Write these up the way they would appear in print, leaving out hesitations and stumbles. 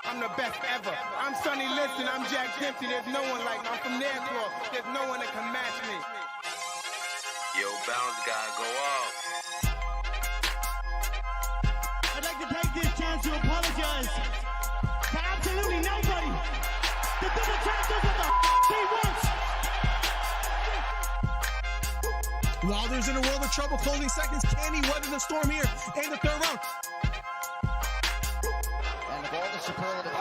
I'm the best ever. I'm Sonny Liston. I'm Jack Dempsey. There's no one like me. I'm from Nairclaw. There's no one that can match me. Yo, bounce guy, go off. I'd like to take this chance to apologize to absolutely nobody. The double champ does what the he wants. Wilder's in a world of trouble, closing seconds. Can he weather the storm here in the third round? And the ball is superlative.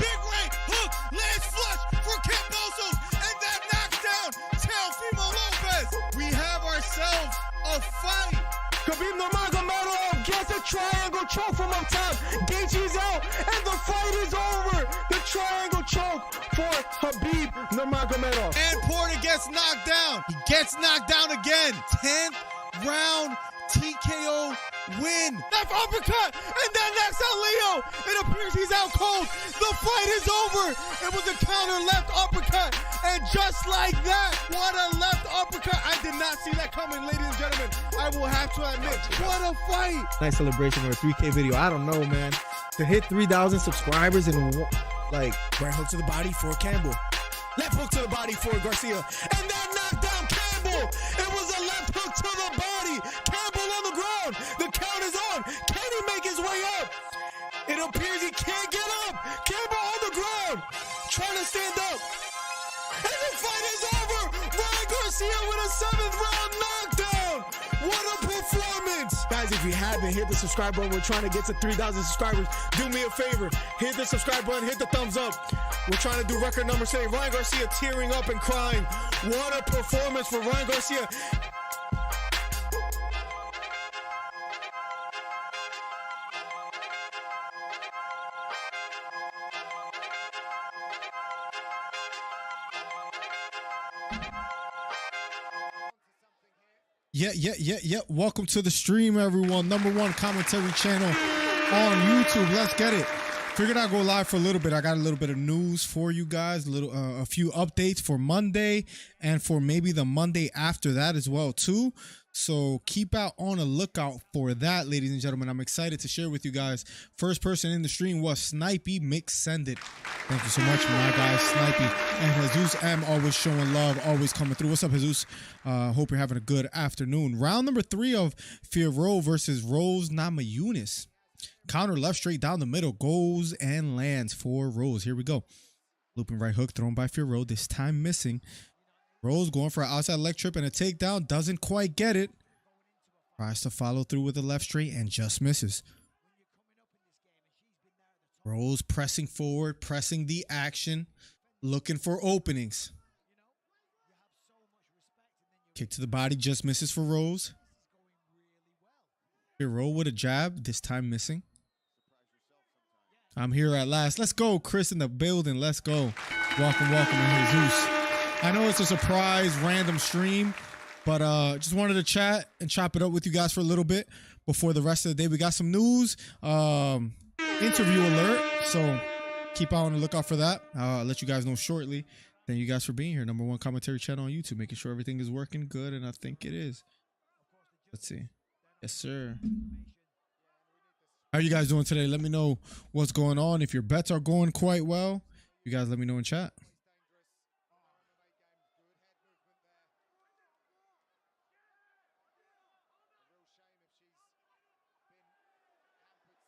Big right hook, lands flush for Cambosos, and that knocks down Teofimo Lopez. We have ourselves a fight. Khabib Nurmagomedov gets a triangle choke from up top. Gaethje's out, and the fight is over. The triangle choke for Khabib Nurmagomedov. And Porter gets knocked down. He gets knocked down again. 10th round TKO win. Left uppercut, and then knocks out Leo. It appears he's out cold. The fight is over. It was a counter left uppercut, and just like that, what a left uppercut. I did not see that coming, ladies and gentlemen. I will have to admit, what a fight. Nice celebration of a 3K video. I don't know, man. To hit 3,000 subscribers in like Right hook to the body for Campbell. Left hook to the body for Garcia. And then knocked down Campbell. It was a left hook to the body. Campbell on the ground. The count is on. Can he make his way up? It appears he can't get up. Campbell on the ground. Trying to stand up. And the fight is over. Ryan Garcia with a 7th round knockdown. What a performance. Guys, if you haven't, hit the subscribe button. We're trying to get to 3,000 subscribers. Do me a favor. Hit the subscribe button. Hit the thumbs up. We're trying to do record number 7. Ryan Garcia tearing up and crying. What a performance for Ryan Garcia. Yeah. Welcome to the stream, everyone. #1 commentary channel on YouTube. Let's get it. Figured I'd go live for a little bit. I got a little bit of news for you guys, a few updates for Monday and for maybe the Monday after that as well too. So keep out on a lookout for that, ladies and gentlemen. I'm excited to share with you guys. First person in the stream was Snipey McSendit. Thank you so much, my guy Snipey. And Jesus M always showing love, always coming through. What's up, Jesus? Hope you're having a good afternoon. Round number 3 of Fierro versus Rose Namajunas. Counter left straight down the middle, goes and lands for Rose. Here we go. Looping right hook thrown by Fierro, this time missing. Rose going for an outside leg trip and a takedown. Doesn't quite get it. Tries to follow through with the left straight and just misses. Rose pressing forward, pressing the action, looking for openings. Kick to the body, just misses for Rose. Fierro with a jab, this time missing. I'm here at last. Let's go, Chris in the building. Let's go. Welcome, Jesus. I know it's a surprise random stream, but just wanted to chat and chop it up with you guys for a little bit before the rest of the day. We got some news, interview alert, so keep on the lookout for that. I'll let you guys know shortly. Thank you guys for being here. #1 commentary channel on YouTube, making sure everything is working good, and I think it is. Let's see. Yes, sir. How are you guys doing today? Let me know what's going on. If your bets are going quite well, you guys let me know in chat.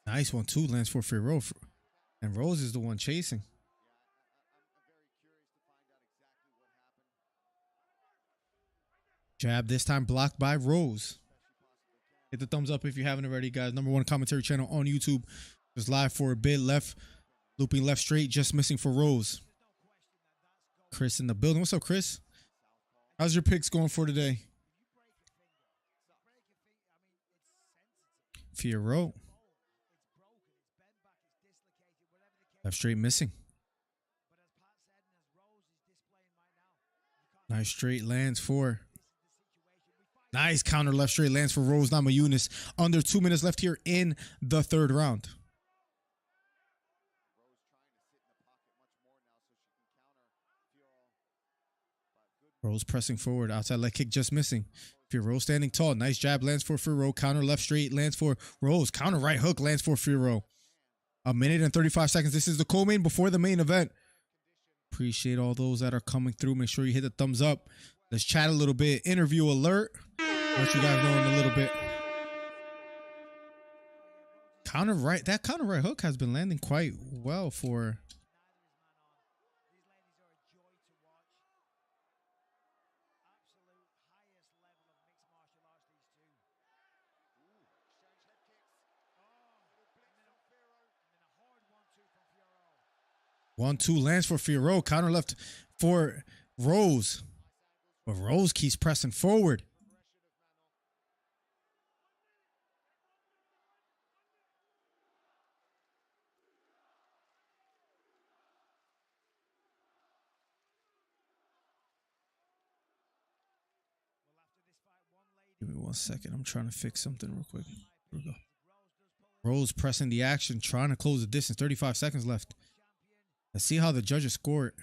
Nice one, too. Lands for Fierro. And Rose is the one chasing. Jab this time blocked by Rose. Hit the thumbs up if you haven't already, guys. #1 commentary channel on YouTube. Just live for a bit. Left, looping left straight, just missing for Rose. Chris in the building. What's up, Chris? How's your picks going for today? Fierro. Left straight missing. Nice straight lands for. Nice counter left straight lands for Rose Namajunas. Under 2 minutes left here in the 3rd round. Rose pressing forward. Outside leg kick just missing. Firo standing tall. Nice jab lands for Firo. Counter left straight lands for Rose. Counter right hook lands for Firo. A minute and 35 seconds. This is the co-main before the main event. Appreciate all those that are coming through. Make sure you hit the thumbs up. Let's chat a little bit. Interview alert. Let you guys know in a little bit. That counter right hook has been landing quite well for... One-two lands for Firo. Counter left for Rose. But Rose keeps pressing forward. Give me 1 second. I'm trying to fix something real quick. Here we go. Rose pressing the action, trying to close the distance. 35 seconds left. Let's see how the judges score it.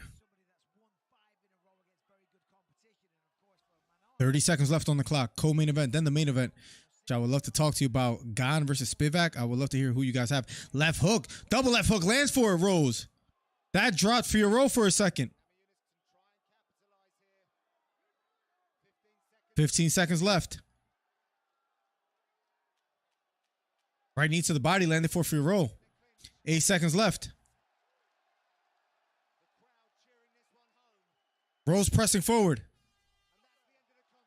30 seconds left on the clock. Co-main event, then the main event. Which I would love to talk to you about. Gane versus Spivac. I would love to hear who you guys have. Left hook. Double left hook lands for it, Rose. That dropped Firo for a second. 15 seconds left. Right knee to the body landed for Firo. 8 seconds left. Rose pressing forward.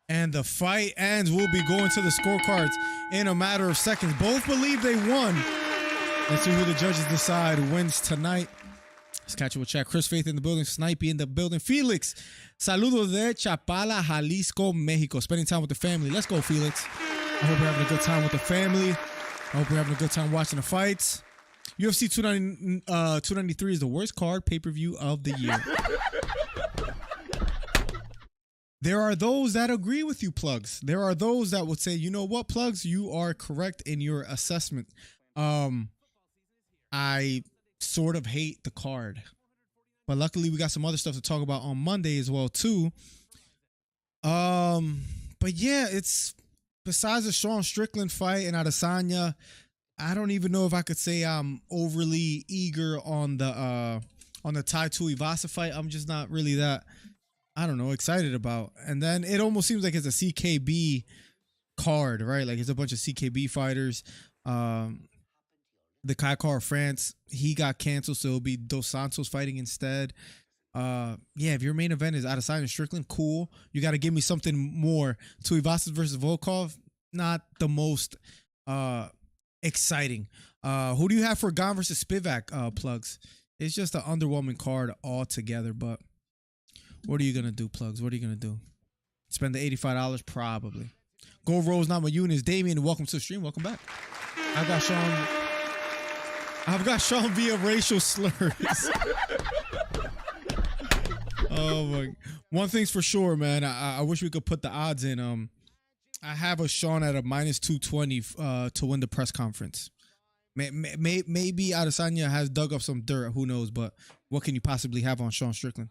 And the fight ends. We'll be going to the scorecards in a matter of seconds. Both believe they won. Let's see who the judges decide wins tonight. Let's catch up with chat. Chris Faith in the building. Snipey in the building. Felix. Saludos de Chapala, Jalisco, Mexico. Spending time with the family. Let's go, Felix. I hope you're having a good time with the family. I hope you're having a good time watching the fights. UFC 293 is the worst card pay-per-view of the year. There are those that agree with you, Plugs. There are those that would say, you know what, Plugs, you are correct in your assessment. I sort of hate the card. But luckily, we got some other stuff to talk about on Monday as well, too. But yeah, it's besides the Sean Strickland fight and Adesanya, I don't even know if I could say I'm overly eager on the Tai Tuivasa fight. I'm just not really that, I don't know, excited about. And then it almost seems like it's a CKB card, right? Like it's a bunch of CKB fighters. The Kai Car France, he got canceled, so it'll be Dos Santos fighting instead. Yeah, if your main event is Adesanya and Strickland, cool. You got to give me something more. Tuivasa versus Volkov, not the most exciting. Who do you have for Gane versus Spivac, Plugs? It's just an underwhelming card altogether, but what are you going to do, Plugs? What are you going to do? Spend the $85? Probably. Go Rose, not my units. Damien, welcome to the stream. Welcome back. I've got Sean via racial slurs. Oh my! One thing's for sure, man. I wish we could put the odds in. I have a Sean at a -220 to win the press conference. Maybe Adesanya has dug up some dirt. Who knows? But what can you possibly have on Sean Strickland?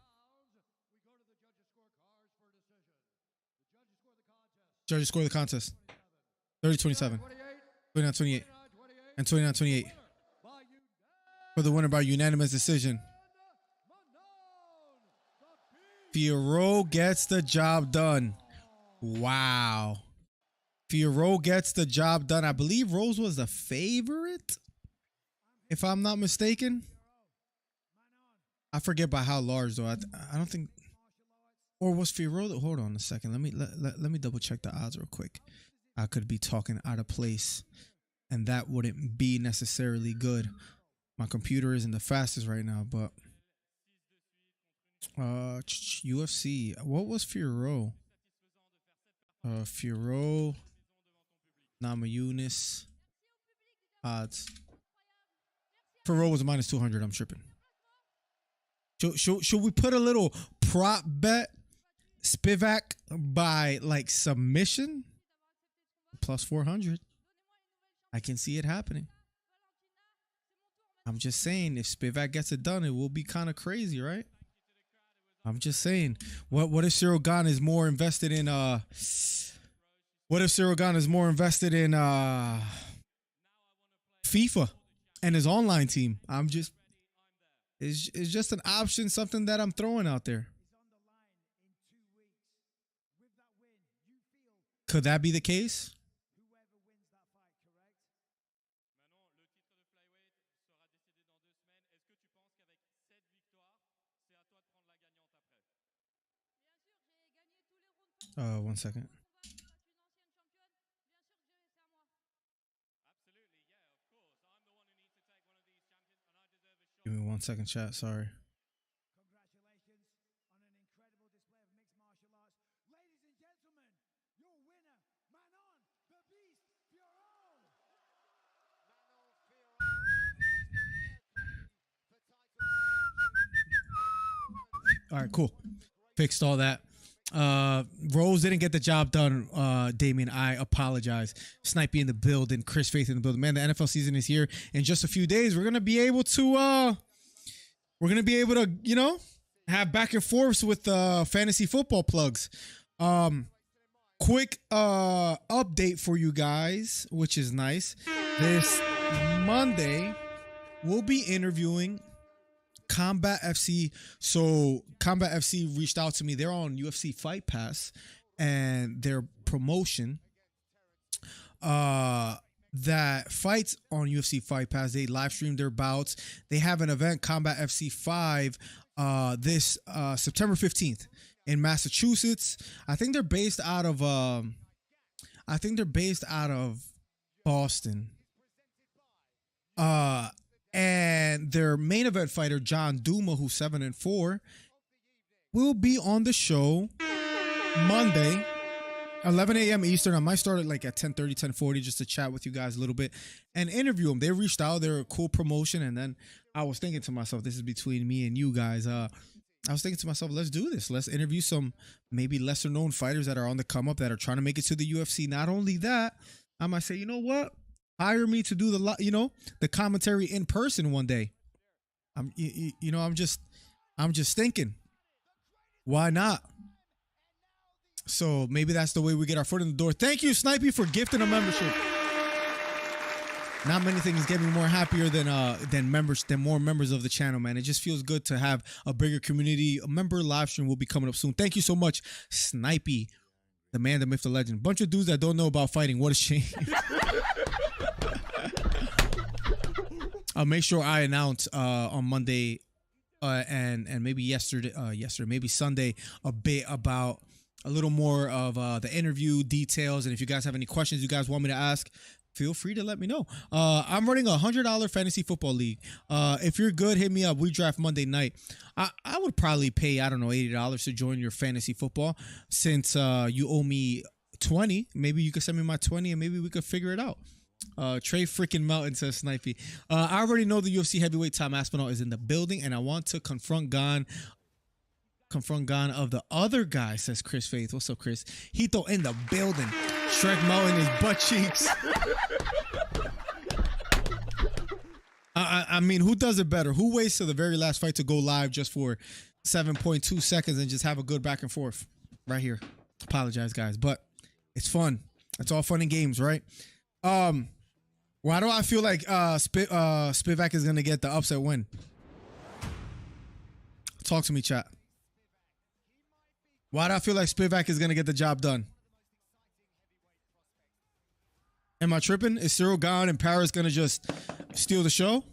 Judges score the contest. 30-27, 29-28, and 29-28 for the winner by unanimous decision. Firo gets the job done. Wow. Firo gets the job done. I believe Rose was the favorite, if I'm not mistaken. I forget by how large, though. I don't think... Or was Firo... Hold on a second. Let me double check the odds real quick. I could be talking out of place, and that wouldn't be necessarily good. My computer isn't the fastest right now, but... UFC. What was Firo? Firo, Namajunas odds. Firo was a -200. I'm tripping. Should we put a little prop bet? Spivac by like submission +400. I can see it happening. I'm just saying, if Spivac gets it done, it will be kind of crazy, right? I'm just saying. What if Cyril Gane is more invested in FIFA and his online team? It's just an option, something that I'm throwing out there. Could that be the case? One second. Give me 1 second, chat. Sorry. Congratulations on an incredible display of mixed martial arts. Ladies and gentlemen, your winner, Manon the Beast Fiorot. All right, cool. Fixed all that. Rose didn't get the job done. Damien, I apologize. Snipey in the building, Chris Faith in the building. Man, the NFL season is here. In just a few days, we're gonna be able to have back and forths with fantasy football plugs. Quick update for you guys, which is nice. This Monday, we'll be interviewing Combat FC. So Combat FC reached out to me. They're on UFC Fight Pass, and their promotion that fights on UFC Fight Pass, they live stream their bouts. They have an event, Combat FC 5, this September 15th in Massachusetts. I think they're based out of Boston. And their main event fighter, John Duma, who's 7-4, will be on the show Monday, 11 a.m. Eastern. I might start at like at 10:30, 10:40 just to chat with you guys a little bit and interview them. They reached out. They're a cool promotion. And then I was thinking to myself, this is between me and you guys. I was thinking to myself, let's do this. Let's interview some maybe lesser known fighters that are on the come up that are trying to make it to the UFC. Not only that, I might say, you know what? Hire me to do the commentary in person one day. I'm just thinking, why not? So maybe that's the way we get our foot in the door. Thank you, Snipey, for gifting a membership. Not many things get me more happier than more members of the channel, man. It just feels good to have a bigger community. A member live stream will be coming up soon. Thank you so much, Snipey, the man, the myth, the legend. Bunch of dudes that don't know about fighting. What a shame. I'll make sure I announce on Monday and maybe maybe Sunday, a bit about a little more of the interview details. And if you guys have any questions you guys want me to ask, feel free to let me know. I'm running a $100 fantasy football league. If you're good, hit me up. We draft Monday night. I would probably pay, I don't know, $80 to join your fantasy football. Since you owe me 20, maybe you could send me my 20 and maybe we could figure it out. Trey freaking Melton says Snipey. I already know the UFC heavyweight Tom Aspinall is in the building, and I want to confront Gane of the other guy, says Chris Faith. What's up, Chris? Hito in the building. Shrek Melton his butt cheeks. I mean, who does it better? Who waits till the very last fight to go live just for 7.2 seconds and just have a good back and forth right here? Apologize, guys, but it's fun. It's all fun and games, right? Why do I feel like Spivac is gonna get the upset win? Talk to me, chat. Why do I feel like Spivac is gonna get the job done? Am I tripping? Is Cyril Gane and Paris gonna just steal the show?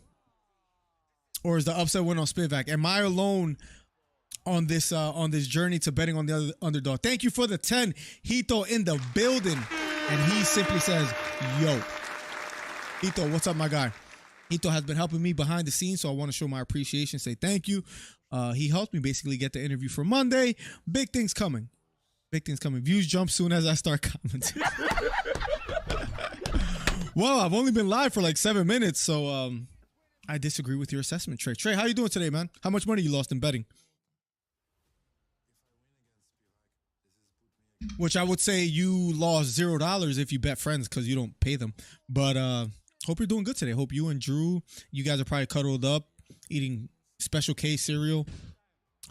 Or is the upset win on Spivac? Am I alone on this journey to betting on the other underdog? Thank you for the 10. Hito in the building. And he simply says, yo. Hito, what's up, my guy? Hito has been helping me behind the scenes, so I want to show my appreciation, say thank you. He helped me basically get the interview for Monday. Big things coming. Big things coming. Views jump soon as I start commenting. Well, I've only been live for like 7 minutes, so I disagree with your assessment, Trey. Trey, how you doing today, man? How much money you lost in betting? Which I would say you lost $0 if you bet friends because you don't pay them. But hope you're doing good today. Hope you and Drew, you guys are probably cuddled up, eating Special K cereal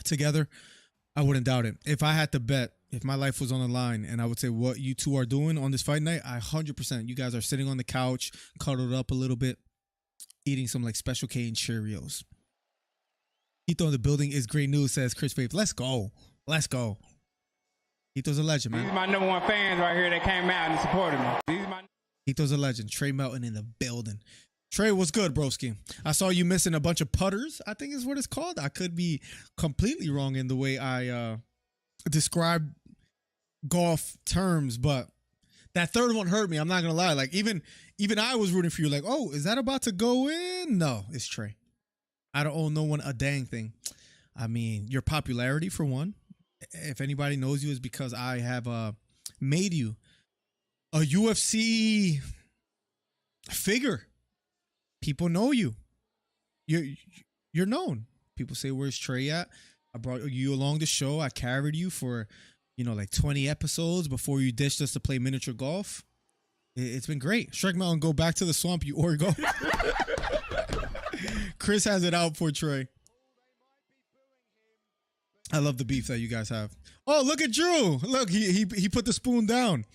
together. I wouldn't doubt it. If I had to bet, if my life was on the line, and I would say what you two are doing on this fight night, I 100%. You guys are sitting on the couch, cuddled up a little bit, eating some like Special K and Cheerios. Hito in the building is great news, says Chris Faith. Let's go. Let's go. Hito's a legend, man. These are my number one fans right here that came out and supported me. These are my Hito's a legend. Trey Melton in the building. Trey, what's good, broski? I saw you missing a bunch of putters, I think is what it's called. I could be completely wrong in the way I describe golf terms, but that third one hurt me. I'm not going to lie. Like, even I was rooting for you. Like, oh, is that about to go in? No, it's Trey. I don't owe no one a dang thing. I mean, your popularity, for one. If anybody knows you, is because I have made you a UFC figure. People know you. You're known. People say, where's Trey at? I brought you along the show. I carried you for, like 20 episodes before you ditched us to play miniature golf. It's been great. Shrek Mountain, go back to the swamp, you Oregon. Chris has it out for Trey. I love the beef that you guys have. Oh, look at Drew. Look, he put the spoon down.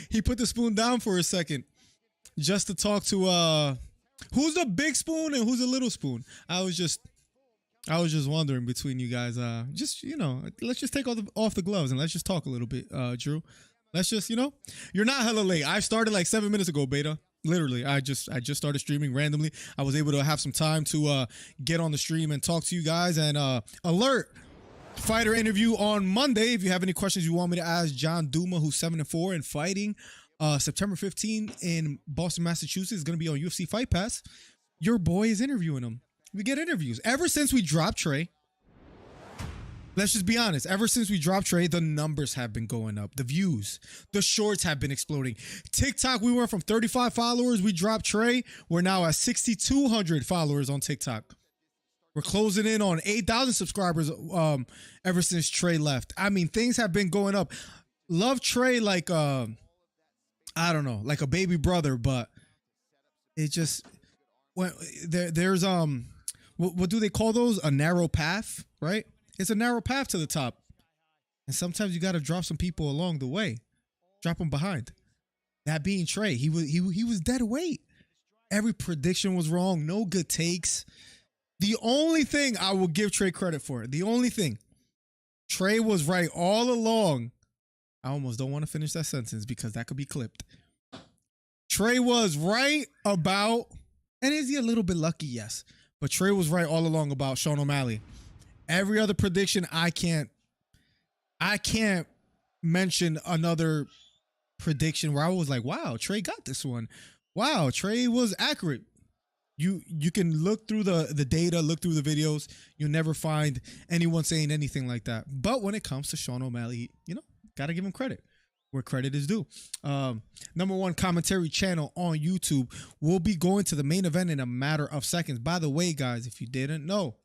He put the spoon down for a second just to talk to who's the big spoon and who's the little spoon. I was just wondering between you guys. Let's just take off the gloves and let's just talk a little bit, Drew. Let's just, you're not hella late. I started like 7 minutes ago, Beta. Literally, I just started streaming randomly. I was able to have some time to get on the stream and talk to you guys. And alert, fighter interview on Monday. If you have any questions you want me to ask John Duma, who's 7-4 and fighting September 15 in Boston, Massachusetts, is going to be on UFC Fight Pass. Your boy is interviewing him. We get interviews. Ever since we dropped Trey, let's just be honest. Ever since we dropped Trey, the numbers have been going up. The views, the shorts have been exploding. TikTok, we went from 35 followers. We dropped Trey. We're now at 6,200 followers on TikTok. We're closing in on 8,000 subscribers ever since Trey left. I mean, things have been going up. Love Trey like, I don't know, like a baby brother, but it just, there's, what do they call those? A narrow path, right? It's a narrow path to the top. And sometimes you got to drop some people along the way. Drop them behind. That being Trey, he was dead weight. Every prediction was wrong. No good takes. The only thing I will give Trey credit for, the only thing, Trey was right all along. I almost don't want to finish that sentence because that could be clipped. Trey was right about, and is he a little bit lucky? Yes. But Trey was right all along about Sean O'Malley. Every other prediction, I can't mention another prediction where I was like, wow, Trey got this one. Wow, Trey was accurate. You can look through the data, look through the videos. You'll never find anyone saying anything like that. But when it comes to Sean O'Malley, got to give him credit where credit is due. Number one commentary channel on YouTube. We'll be going to the main event in a matter of seconds. By the way, guys, if you didn't know,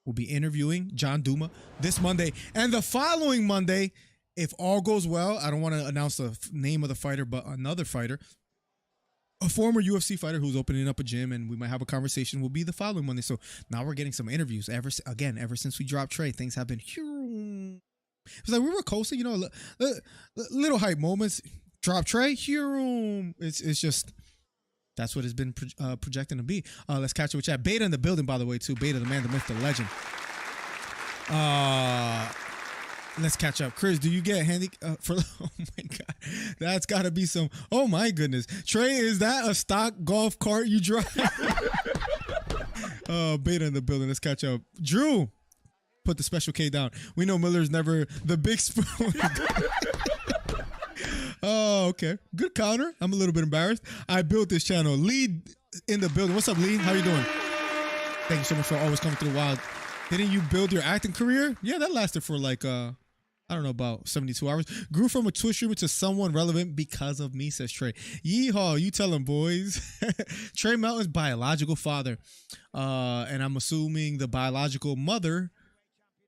we'll be interviewing John Duma this Monday. And the following Monday, if all goes well, I don't want to announce the name of the fighter, but another fighter, a former UFC fighter who's opening up a gym, and we might have a conversation, will be the following Monday. So now we're getting some interviews. Ever since we dropped Trey, things have been... It's like we were coasting, little hype moments. Drop Trey, it's just... That's what it's been projecting to be. Let's catch up with chat. Beta in the building, by the way, too. Beta, the man, the myth, the legend. Let's catch up. Chris, do you get handy for? Oh my God, that's got to be some. Oh my goodness, Trey, is that a stock golf cart you drive? Beta in the building. Let's catch up. Drew, put the Special K down. We know Miller's never the big spoon. Oh, okay. Good counter. I'm a little bit embarrassed. I built this channel. Lee in the building. What's up, Lee? How you doing? Thank you so much for always coming through the wild. Didn't you build your acting career? Yeah, that lasted for like, I don't know, about 72 hours. Grew from a Twitch streamer to someone relevant because of me, says Trey. Yeehaw, you tell him, boys. Trey Melton's biological father. And I'm assuming the biological mother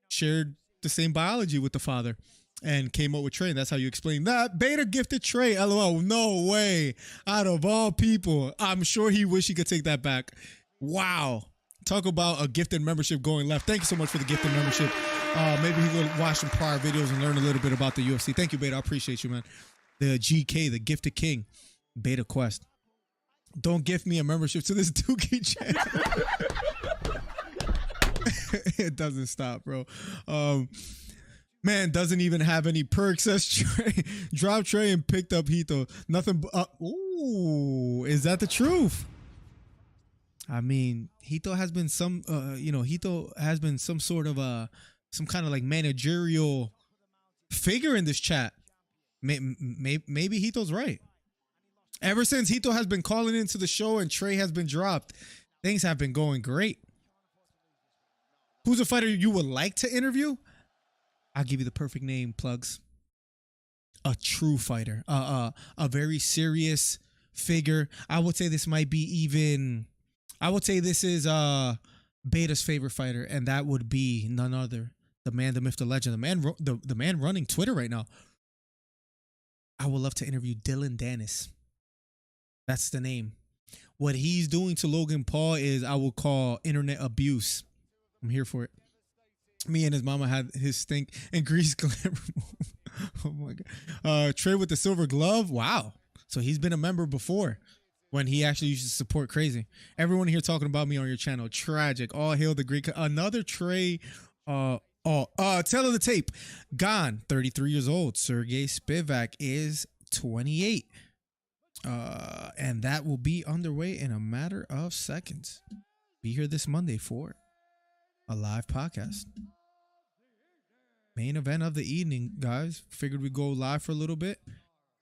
shared the same biology with the father and came up with Trey. That's how you explain that. Beta gifted Trey. LOL. No way. Out of all people, I'm sure he wish he could take that back. Wow. Talk about a gifted membership going left. Thank you so much for the gifted membership. Maybe he'll watch some prior videos and learn a little bit about the UFC. Thank you, Beta. I appreciate you, man. The GK, the Gifted King, Beta Quest. Don't gift me a membership to this Dookie channel. It doesn't stop, bro. Man, doesn't even have any perks. Says Trey. Dropped Trey and picked up Hito. Nothing. Ooh, is that the truth? I mean, Hito has been some, Hito has been some sort of some kind of like managerial figure in this chat. Maybe Hito's right. Ever since Hito has been calling into the show and Trey has been dropped, things have been going great. Who's a fighter you would like to interview? I'll give you the perfect name, Plugs. A true fighter. A very serious figure. I would say this might be even... I would say this is Beta's favorite fighter, and that would be none other. The man, the myth, the legend. The man running Twitter right now. I would love to interview Dylan Dennis. That's the name. What he's doing to Logan Paul is I will call internet abuse. I'm here for it. Me and his mama had his stink and grease glam. Oh my God. Trey with the silver glove. Wow. So he's been a member before when he actually used to support Crazy. Everyone here talking about me on your channel. Tragic. All hail the Greek. Another Trey. Tell of the tape. Gane, 33 years old. Sergey Spivac is 28. And that will be underway in a matter of seconds. Be here this Monday for a live podcast. Main event of the evening, guys. Figured we'd go live for a little bit.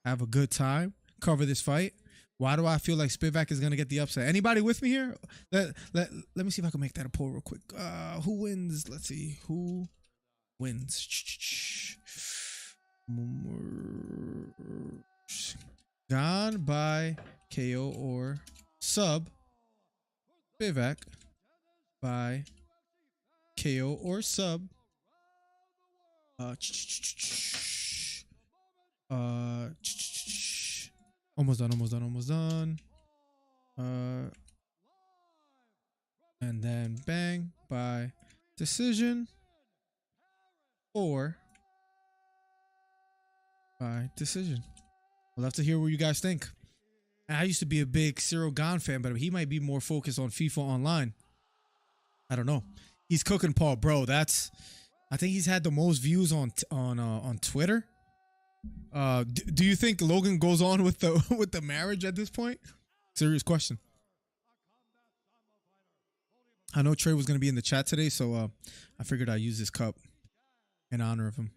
Have a good time. Cover this fight. Why do I feel like Spivac is going to get the upset? Anybody with me here? Let me see if I can make that a poll real quick. Who wins? Let's see. Who wins? Gone by KO or sub. Spivac by KO or sub. Almost done. And then bang by decision or by decision. I'd love to hear what you guys think. I used to be a big Cyril Gane fan, but he might be more focused on FIFA Online. I don't know. He's cooking Paul, bro. I think he's had the most views on Twitter. Do you think Logan goes on with the marriage at this point? Serious question. I know Trey was going to be in the chat today, so I figured I'd use this cup in honor of him.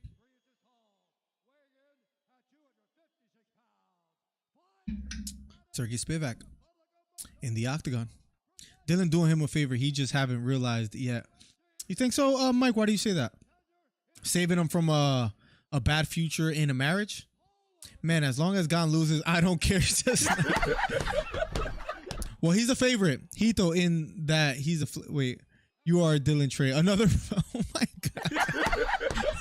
Sergey Spivac in the octagon. Dylan doing him a favor. He just haven't realized yet. You think so, Mike? Why do you say that? Saving him from a bad future in a marriage? Man, as long as Gane loses, I don't care. Well, he's a favorite. Hito in that he's wait. You are Dylan Trey. Another. Oh my God.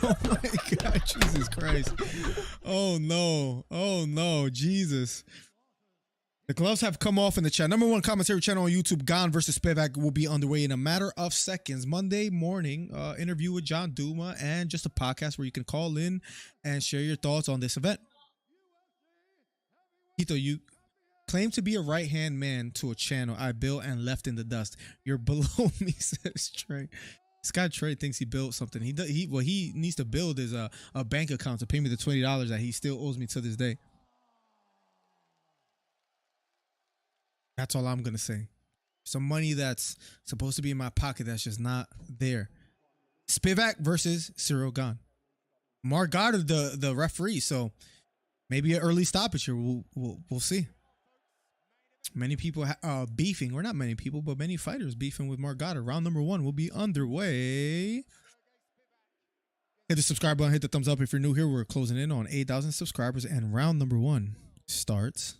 Oh my God. Jesus Christ. Oh no. Jesus. The gloves have come off in the chat. #1 commentary channel on YouTube, Gane versus Spivac, will be underway in a matter of seconds. Monday morning, interview with John Duma and just a podcast where you can call in and share your thoughts on this event. Hito, you claim to be a right-hand man to a channel I built and left in the dust. You're below me, says Trey. This guy Trey thinks he built something. What he needs to build is a bank account to pay me the $20 that he still owes me to this day. That's all I'm going to say. Some money that's supposed to be in my pocket that's just not there. Spivac versus Cyril Gane. Mark Goddard, the referee, so maybe an early stoppage here. We'll see. Many people beefing, or not many people, but many fighters beefing with Mark Goddard. Round #1 will be underway. Hit the subscribe button, hit the thumbs up if you're new here. We're closing in on 8,000 subscribers, and round #1 starts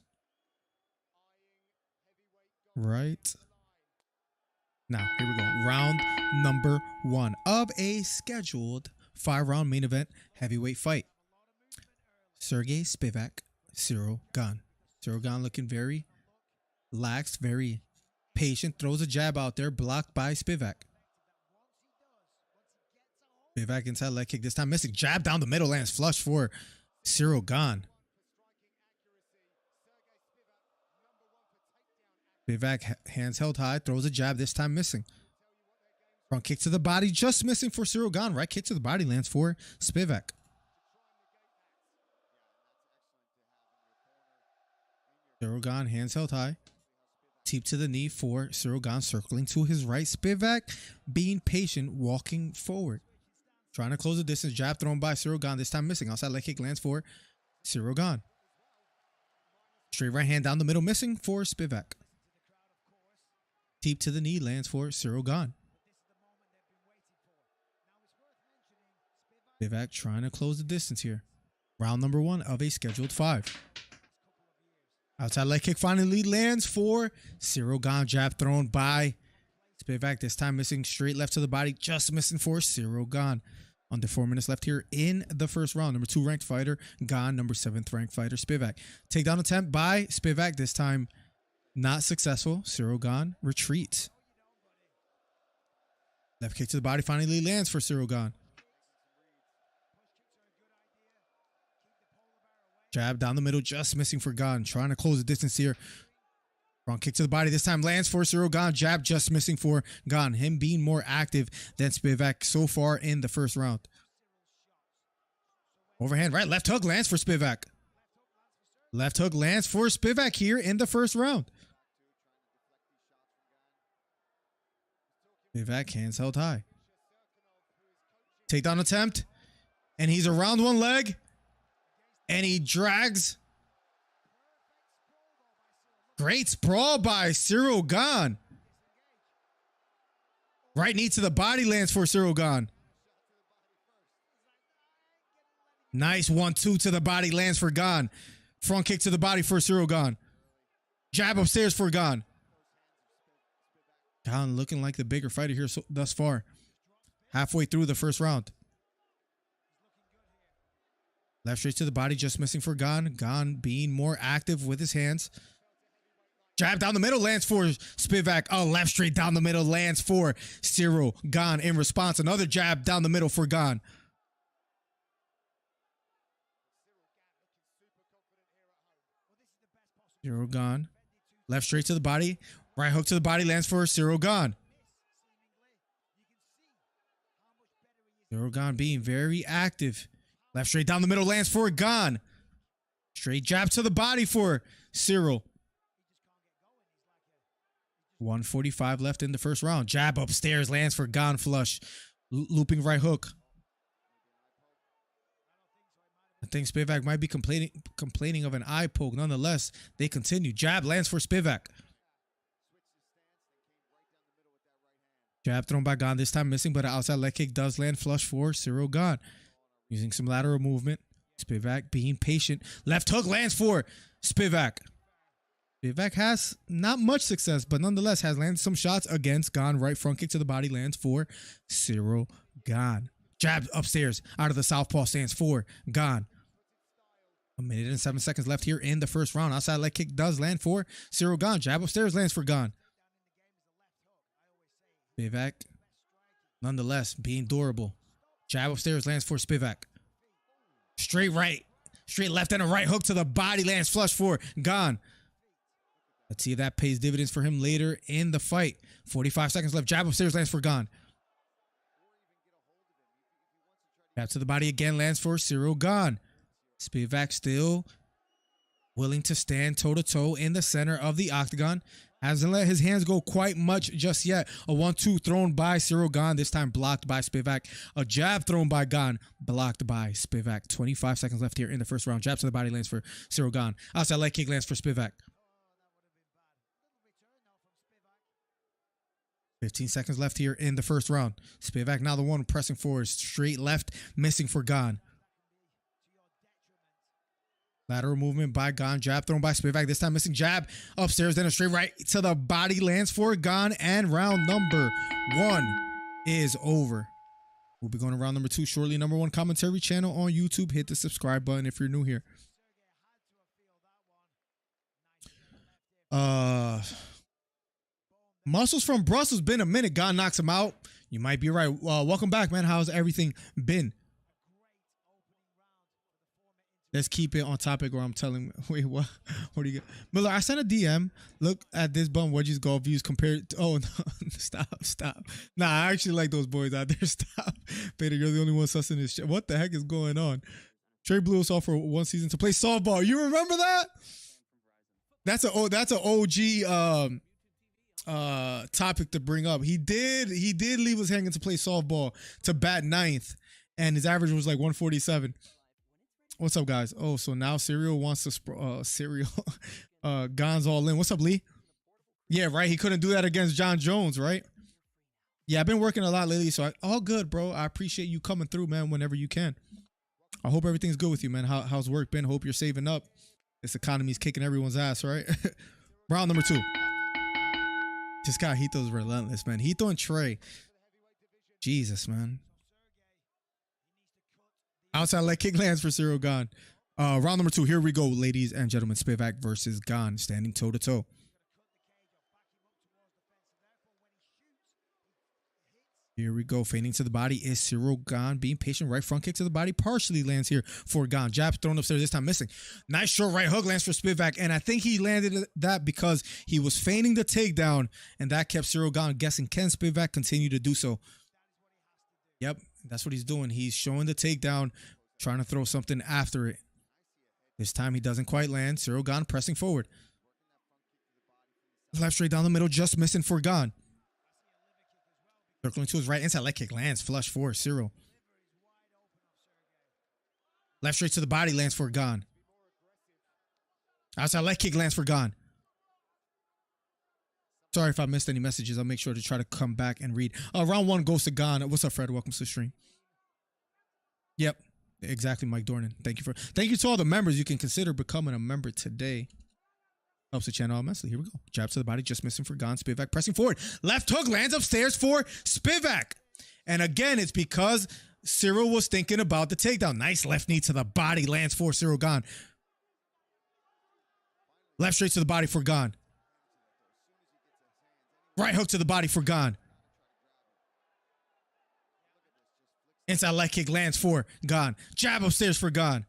right now. Here we go. Round #1 of a scheduled 5-round main event heavyweight fight. Sergey Spivac, Cyril Gane. Cyril Gane looking very lax, very patient. Throws a jab out there, blocked by Spivac. Spivac inside leg kick. This time missing. Jab down the middle. Lands flush for Cyril Gane. Spivac hands held high. Throws a jab. This time missing. Front kick to the body. Just missing for Cyril Gane. Right kick to the body lands for Spivac. Cyril Gane hands held high. Teep to the knee for Cyril Gane, circling to his right. Spivac being patient, walking forward. Trying to close the distance. Jab thrown by Cyril Gane. This time missing. Outside leg kick lands for Cyril Gane. Straight right hand down the middle missing for Spivac. Teep to the knee lands for Cyril Gane. Spivac trying to close the distance here. Round number 1 of a scheduled 5. Outside leg kick finally lands for Cyril Gane. Jab thrown by Spivac. This time missing. Straight left to the body. Just missing for Cyril Gane. Under 4 minutes left here in the first round. Number 2 ranked fighter Gane. Number 7th ranked fighter Spivac. Takedown attempt by Spivac. This time not successful. Cyril Gane retreats. Left kick to the body finally lands for Cyril Gane. Jab down the middle, just missing for Gane. Trying to close the distance here. Front kick to the body. This time lands for Cyril Gane. Jab just missing for Gane. Him being more active than Spivac so far in the first round. Overhand right. Left hook lands for Spivac. Left hook lands for Spivac here in the first round. Spivac hands held high. Takedown attempt. And he's around one leg. And he drags. Great sprawl by Cyril Gane. Right knee to the body lands for Cyril Gane. Nice 1-2 to the body lands for Gane. Front kick to the body for Cyril Gane. Jab upstairs for Gane. Gane looking like the bigger fighter here thus far. Halfway through the first round. Left straight to the body, just missing for Gane. Gane being more active with his hands. Jab down the middle lands for Spivac. A left straight down the middle lands for Cyril Gane. In response, another jab down the middle for Gane. Cyril Gane. Left straight to the body. Right hook to the body lands for Cyril Gane. Cyril Gane being very active. Left straight down the middle lands for Gane. Straight jab to the body for Cyril. 1:45 left in the first round. Jab upstairs lands for Gane flush. Looping right hook. I think Spivac might be complaining of an eye poke. Nonetheless, they continue. Jab lands for Spivac. Jab thrown by Gane. This time missing, but an outside leg kick does land flush for Cyril Gane. Using some lateral movement. Spivac being patient. Left hook lands for Spivac. Spivac has not much success, but nonetheless has landed some shots against Gane. Right front kick to the body lands for Cyril Gane. Jab upstairs out of the southpaw stance for Gane. 1 minute and 7 seconds left here in the first round. Outside leg kick does land for Cyril Gane. Jab upstairs lands for Gane. Spivac, nonetheless, being durable. Jab upstairs lands for Spivac. Straight right. Straight left and a right hook to the body lands flush for Gane. Let's see if that pays dividends for him later in the fight. 45 seconds left. Jab upstairs lands for Gane. Jab to the body again lands for Cyril Gane. Spivac still willing to stand toe-to-toe in the center of the octagon. Hasn't let his hands go quite much just yet. A 1-2 thrown by Cyril Gane. This time blocked by Spivac. A jab thrown by Gane. Blocked by Spivac. 25 seconds left here in the first round. Jab to the body lands for Cyril Gane. Outside leg kick lands for Spivac. 15 seconds left here in the first round. Spivac now the one pressing forward. Straight left, missing for Gane. Lateral movement by Gane. Jab thrown by Spivac. This time missing. Jab upstairs. Then a straight right to the body lands for Gane. And round number 1 is over. We'll be going to round number 2 shortly. Number 1 commentary channel on YouTube. Hit the subscribe button if you're new here. Muscles from Brussels. Been a minute. Gane knocks him out. You might be right. Welcome back, man. How's everything been? Let's keep it on topic, or I'm telling. Wait, what? What do you get? Miller, I sent a DM. Look at this bum wedges golf views compared to. Oh, no. Stop. Nah, I actually like those boys out there. Stop. Peter, you're the only one sussing this shit. What the heck is going on? Trey blew us off for one season to play softball. You remember that? That's an OG topic to bring up. He did leave us hanging to play softball to bat ninth, and his average was like 147. What's up, guys? Oh, so now Serial wants to Serial. Gane's all in. What's up, Lee? Yeah, right. He couldn't do that against John Jones, right? Yeah, I've been working a lot lately, so all good, bro. I appreciate you coming through, man, whenever you can. I hope everything's good with you, man. How's work been? Hope you're saving up. This economy's kicking everyone's ass, right? Round number 2. This guy, Hito's relentless, man. Hito and Trey. Jesus, man. Outside leg kick lands for Cyril Gane. Round number 2. Here we go, ladies and gentlemen. Spivac versus Gane, standing toe to toe. Here we go. Feigning to the body is Cyril Gane. Being patient. Right front kick to the body. Partially lands here for Gane. Jab thrown upstairs. This time missing. Nice short right hook lands for Spivac. And I think he landed that because he was feigning the takedown. And that kept Cyril Gane guessing. Can Spivac continue to do so? Yep. That's what he's doing. He's showing the takedown. Trying to throw something after it. This time he doesn't quite land. Cyril Gane pressing forward. Left straight down the middle. Just missing for Gane. Circling to his right, inside leg kick lands flush for Cyril. Left straight to the body lands for Gane. Outside leg kick lands for Gane. Sorry if I missed any messages. I'll make sure to try to come back and read. Round 1 goes to Gane. What's up, Fred? Welcome to the stream. Yep, exactly, Mike Dornan. Thank you to all the members. You can consider becoming a member today. Helps the channel immensely. Here we go. Jab to the body, just missing for Gane. Spivac pressing forward. Left hook lands upstairs for Spivac. And again, it's because Cyril was thinking about the takedown. Nice left knee to the body lands for Cyril Gane. Left straight to the body for Gane. Right hook to the body for Gane. Inside leg kick lands for Gane. Jab upstairs for Gane.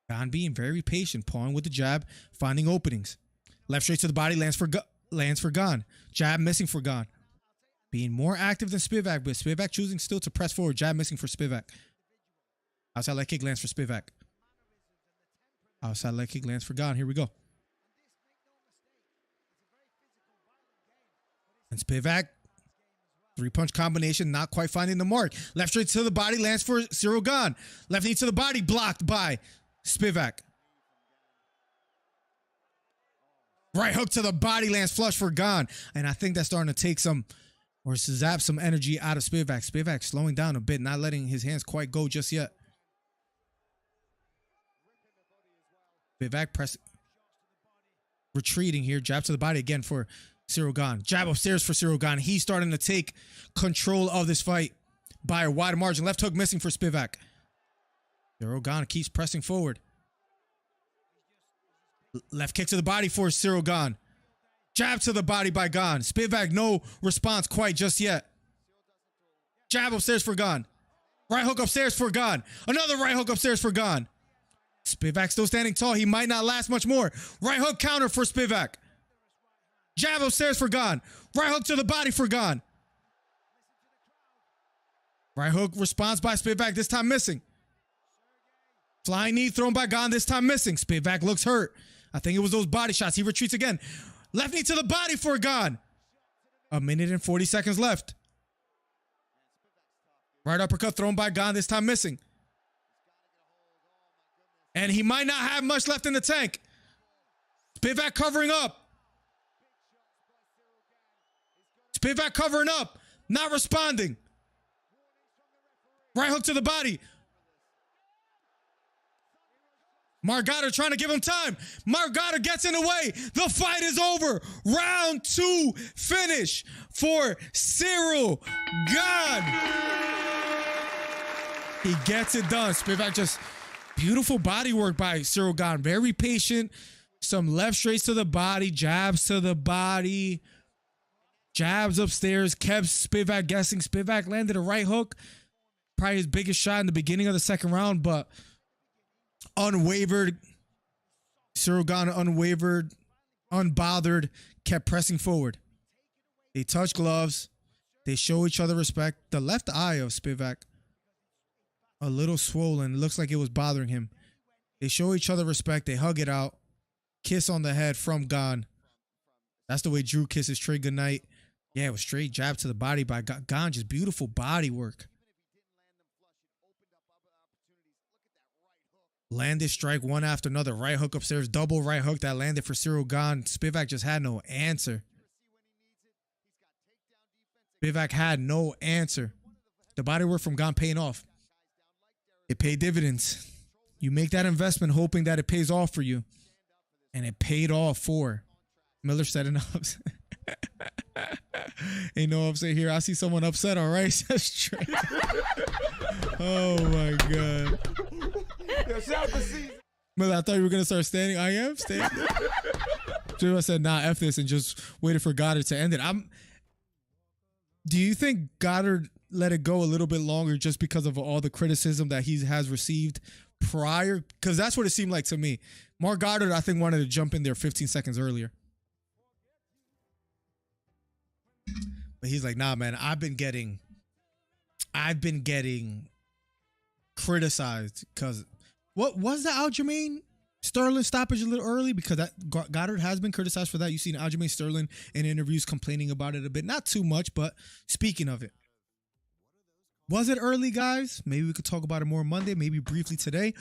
Gane being very patient, pawing with the jab, finding openings. Left straight to the body lands for Gane. Jab missing for Gane. Being more active than Spivac, but Spivac choosing still to press forward. Jab missing for Spivac. Outside leg kick lands for Spivac. Outside leg kick lands for Gane. Here we go. And Spivac, 3-punch combination, not quite finding the mark. Left straight to the body lands for Cyril Gane. Left knee to the body, blocked by Spivac. Right hook to the body lands flush for Gane. And I think that's starting to take some, or zap some energy out of Spivac. Spivac slowing down a bit, not letting his hands quite go just yet. Spivac retreating here. Jab to the body again for Cyril Gane. Jab upstairs for Cyril Gane. He's starting to take control of this fight by a wide margin. Left hook missing for Spivac. Cyril Gane keeps pressing forward. Left kick to the body for Cyril Gane. Jab to the body by Gane. Spivac, no response quite just yet. Jab upstairs for Gane. Right hook upstairs for Gane. Another right hook upstairs for Gane. Spivac still standing tall. He might not last much more. Right hook counter for Spivac. Jab upstairs for Gane. Right hook to the body for Gane. Right hook response by Spivac, this time missing. Flying knee thrown by Gane, this time missing. Spivac looks hurt. I think it was those body shots. He retreats again. Left knee to the body for Gane. 1 minute and 40 seconds left. Right uppercut thrown by Gane, this time missing. And he might not have much left in the tank. Spivac covering up. Spivac covering up. Not responding. Right hook to the body. Margada trying to give him time. Margada gets in the way. The fight is over. Round 2 finish for Cyril Gane. He gets it done. Spivac just beautiful body work by Cyril Gane. Very patient. Some left straights to the body. Jabs to the body. Jabs upstairs, kept Spivac guessing. Spivac landed a right hook. Probably his biggest shot in the beginning of the second round, but unwavered. Cyril Gane unwavered, unbothered, kept pressing forward. They touch gloves. They show each other respect. The left eye of Spivac, a little swollen. Looks like it was bothering him. They show each other respect. They hug it out. Kiss on the head from Gane. That's the way Drew kisses Trey goodnight. Yeah, it was straight jab to the body by Gane. Just beautiful body work. Landed strike one after another. Right hook upstairs. Double right hook that landed for Cyril Gane. Spivac just had no answer. Spivac had no answer. The body work from Gane paying off. It paid dividends. You make that investment hoping that it pays off for you. And it paid off for Miller setting up. Ain't no upset here. I see someone upset. All right. That's true. Oh my God. Miller, I thought you were going to start standing. I am standing. So I said, nah, F this, and just waited for Goddard to end it. Do you think Goddard let it go a little bit longer just because of all the criticism that he has received prior? Because that's what it seemed like to me. Mark Goddard, I think, wanted to jump in there 15 seconds earlier. But he's like, nah, man, I've been getting criticized because what was the Aljamain Sterling stoppage a little early? Because that Goddard has been criticized for that. You've seen Aljamain Sterling in interviews complaining about it a bit. Not too much, but speaking of it. Was it early, guys? Maybe we could talk about it more Monday, maybe briefly today.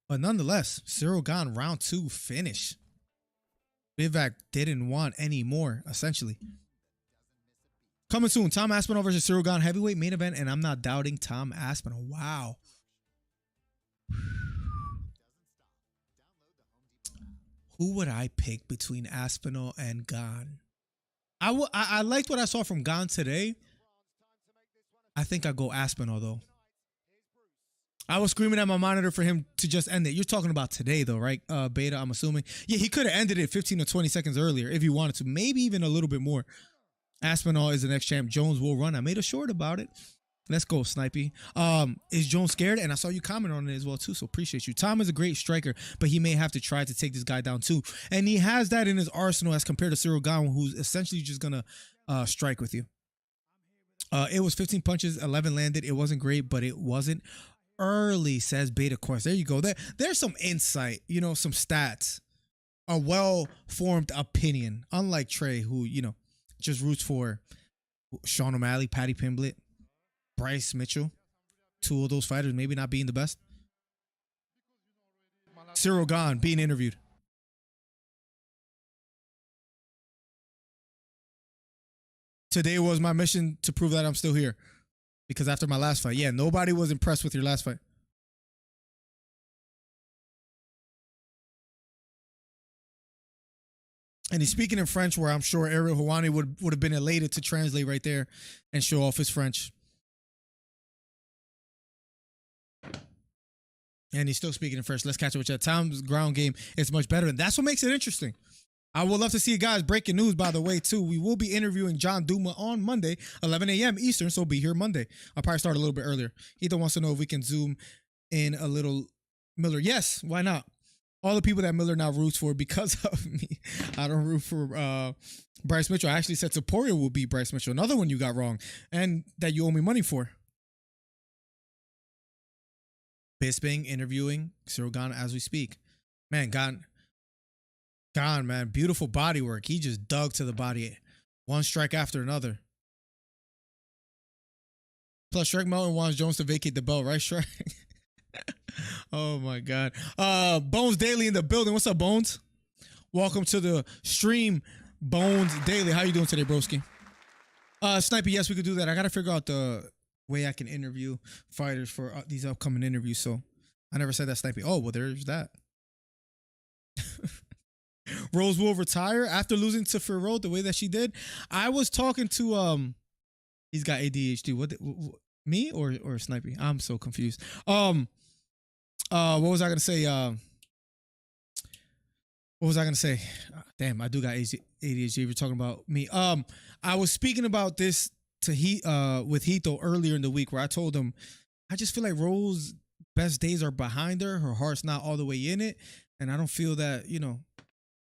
But nonetheless, Cyril Gane round 2 finish. Spivac didn't want any more, essentially. Coming soon, Tom Aspinall versus Cyril Gane heavyweight main event, and I'm not doubting Tom Aspinall. Wow. Who would I pick between Aspinall and Gane? I liked what I saw from Gane today. I think I'll go Aspinall, though. I was screaming at my monitor for him to just end it. You're talking about today, though, right, Beta, I'm assuming? Yeah, he could have ended it 15 or 20 seconds earlier if he wanted to. Maybe even a little bit more. Aspinall is the next champ. Jones will run. I made a short about it. Let's go, Snipey. Is Jones scared? And I saw you comment on it as well, too, so appreciate you. Tom is a great striker, but he may have to try to take this guy down, too. And he has that in his arsenal as compared to Cyril Gane, who's essentially just going to strike with you. It was 15 punches, 11 landed. It wasn't great, but it wasn't early, says Beta Course. There you go. There's some insight, you know, some stats. A well-formed opinion, unlike Trey, who, you know, just roots for Sean O'Malley, Paddy Pimblett, Bryce Mitchell. Two of those fighters maybe not being the best. Cyril Gane being interviewed. Today was my mission to prove that I'm still here. Because after my last fight, yeah, nobody was impressed with your last fight. And he's speaking in French, where I'm sure Ariel Helwani would have been elated to translate right there and show off his French. And he's still speaking in French. Let's catch up with that. Tom's ground game is much better, and that's what makes it interesting. I would love to see you guys. Breaking news, by the way, too. We will be interviewing John Duma on Monday, 11 a.m. Eastern, so be here Monday. I'll probably start a little bit earlier. Ethan wants to know if we can zoom in a little Miller. Yes, why not? All the people that Miller now roots for because of me. I don't root for Bryce Mitchell. I actually said Topuria will beat Bryce Mitchell. Another one you got wrong and that you owe me money for. Bisping interviewing Cyril Gane as we speak. Man, Gane, man. Beautiful body work. He just dug to the body. One strike after another. Plus, Shrek Melton wants Jones to vacate the belt, right, Shrek? Oh my God. Bones Daily in the building. What's up, Bones? Welcome to the stream, Bones Daily. How you doing today, broski? Sniper, yes, we could do that. I gotta figure out the way I can interview fighters for these upcoming interviews. So I never said that, Sniper. Oh, well, there's that. Rose will retire after losing to Ferro the way that she did. I was talking to he's got ADHD. What me or Sniper? I'm so confused. What was I gonna say? What was I gonna say? Damn, I do got ADHD. We're talking about me. I was speaking about this to with Hito earlier in the week, where I told him I just feel like Rose's best days are behind her. Her heart's not all the way in it, and I don't feel that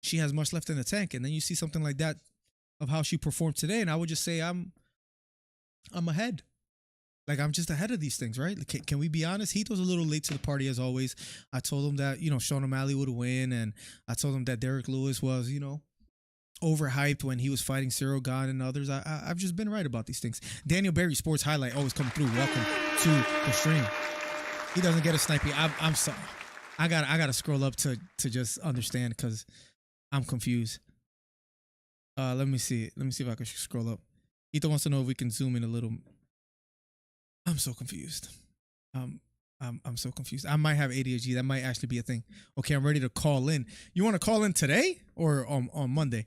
she has much left in the tank. And then you see something like that of how she performed today, and I would just say I'm ahead. Like, I'm just ahead of these things, right? Can we be honest? Hito's a little late to the party as always. I told him that, Sean O'Malley would win, and I told him that Derek Lewis was, overhyped when he was fighting Cyril Gane and others. I've just been right about these things. Daniel Berry, Sports Highlight, always coming through. Welcome to the stream. He doesn't get a snipey. I'm sorry. I gotta scroll up to just understand, because I'm confused. Let me see if I can scroll up. Hito wants to know if we can zoom in a little. I'm so confused. I'm so confused. I might have ADHD. That might actually be a thing. Okay, I'm ready to call in. You want to call in today or on Monday?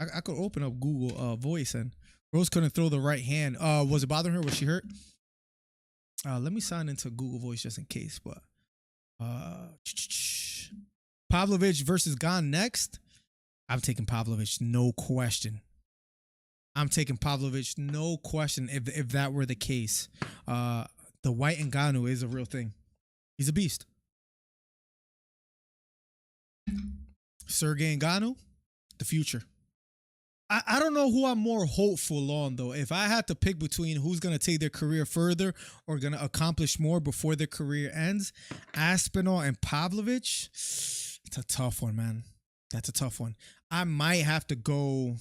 I could open up Google Voice, and Rose couldn't throw the right hand. Was it bothering her? Was she hurt? Let me sign into Google Voice just in case. But Pavlovich versus Gane next. I'm taking Pavlovich, no question. I'm taking Pavlovich, no question. If that were the case, the white Ngannou is a real thing. He's a beast. Sergey Ngannou, the future. I don't know who I'm more hopeful on, though. If I had to pick between who's going to take their career further or going to accomplish more before their career ends, Aspinall and Pavlovich, it's a tough one, man. That's a tough one. I might have to go...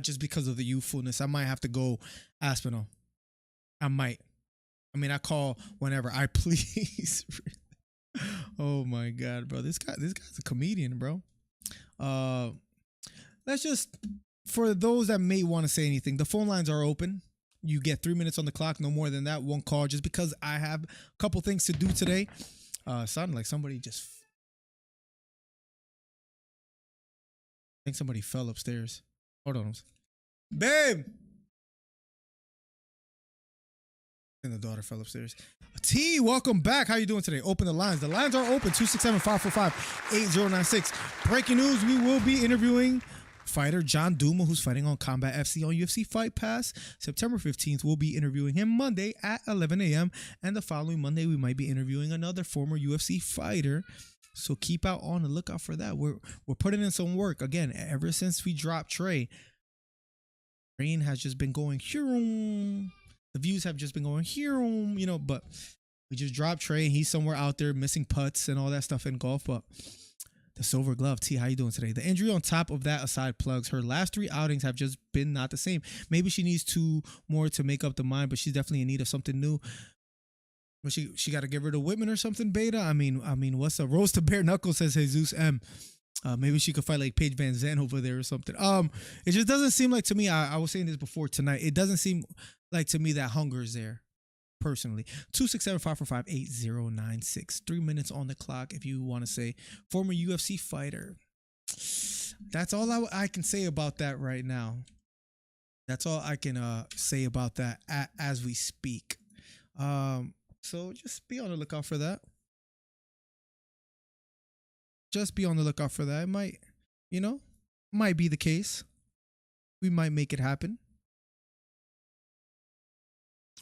just because of the youthfulness, I might have to go Aspinall. I might. I mean, I call whenever I please. Oh my God, bro. This guy's a comedian, bro. Let's just, for those that may want to say anything, the phone lines are open. You get 3 minutes on the clock, no more than that. One call, just because I have a couple things to do today. Sounded like somebody just... I think somebody fell upstairs. Hold on. Babe! And the daughter fell upstairs. T, welcome back. How you doing today? Open the lines. The lines are open. 267-545-8096. Breaking news, we will be interviewing fighter John Duma, who's fighting on Combat FC on UFC Fight Pass. September 15th, we'll be interviewing him Monday at 11 a.m. And the following Monday, we might be interviewing another former UFC fighter. So keep out on the lookout for that. We're putting in some work. Again, ever since we dropped Trey, Rain has just been going here. The views have just been going here, but we just dropped Trey, and he's somewhere out there missing putts and all that stuff in golf. But the Silver Glove, T, how you doing today? The injury on top of that, aside plugs, her last 3 outings have just been not the same. Maybe she needs 2 more to make up the mind, but she's definitely in need of something new. But she got to get rid of Whitman or something, Beta. I mean, what's a roast to bare knuckles, says Jesus M. Maybe she could fight like Paige Van Zandt over there or something. It just doesn't seem like to me. I was saying this before tonight. It doesn't seem like to me that hunger is there. Personally, 267-545-8096. 3 minutes on the clock. If you want to say former UFC fighter, that's all I can say about that right now. That's all I can say about that as we speak. So just be on the lookout for that. Just be on the lookout for that. It might be the case. We might make it happen.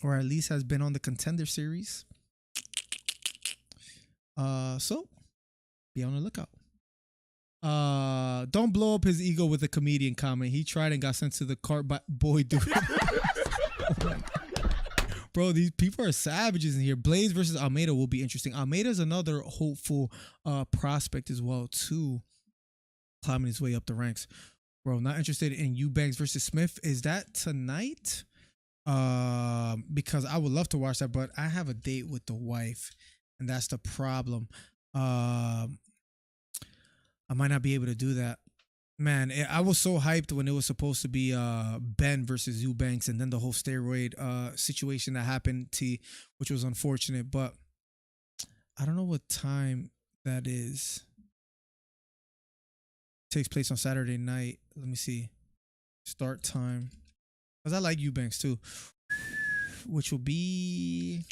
Or at least has been on the Contender Series. So be on the lookout. Don't blow up his ego with a comedian comment. He tried and got sent to the cart by boy dude. Bro, these people are savages in here. Blaze versus Almeida will be interesting. Almeida's another hopeful prospect as well, too. Climbing his way up the ranks. Bro, not interested in Eubanks versus Smith. Is that tonight? Because I would love to watch that, but I have a date with the wife, and that's the problem. I might not be able to do that. Man, I was so hyped when it was supposed to be Ben versus Eubanks, and then the whole steroid situation that happened, which was unfortunate. But I don't know what time that is. It takes place on Saturday night. Let me see. Start time. Because I like Eubanks too. Which will be